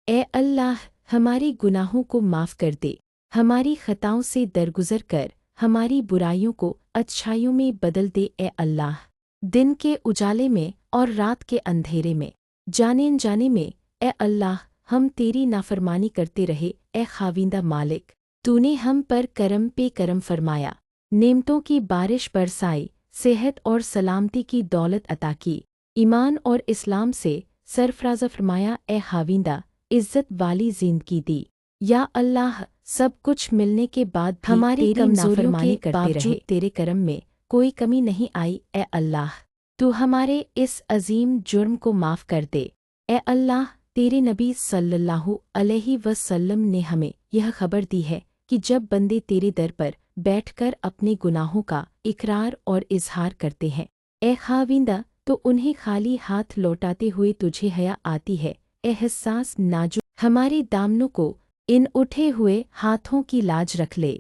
اے اللہ ہمارے گناہوں کو معاف کر دے، ہماری خطاؤں سے درگزر کر ہماری برائیوں کو اچھائیوں میں بدل دے اے اللہ، دن کے اجالے میں اور رات کے اندھیرے میں، جانے انجانے میں اے اللہ ہم تیری نافرمانی کرتے رہے اے خاوندہ مالک، تو نے ہم پر کرم پہ کرم فرمایا، نعمتوں کی بارش برسائی، صحت اور سلامتی کی دولت عطا کی، ایمان اور اسلام سے سرفراز فرمایا اے خاوندہ عزت والی زندگی دی، یا اللہ سب کچھ ملنے کے بعد بھی ہماری تیری کمزوریوں نافرمانی کے کرتے رہے، تیرے کرم میں کوئی کمی نہیں آئی اے اللہ، تو ہمارے اس عظیم جرم کو معاف کر دے اے اللہ۔ تیرے نبی صلی اللہ علیہ وسلم نے ہمیں یہ خبر دی ہے کہ جب بندے تیرے در پر بیٹھ کر اپنے گناہوں کا اقرار اور اظہار کرتے ہیں اے خاوندہ تو انہیں خالی ہاتھ لوٹاتے ہوئے تجھے حیا آتی ہے اے حساس ناجو، ہمارے دامنوں کو ان اٹھے ہوئے ہاتھوں کی لاج رکھ لے۔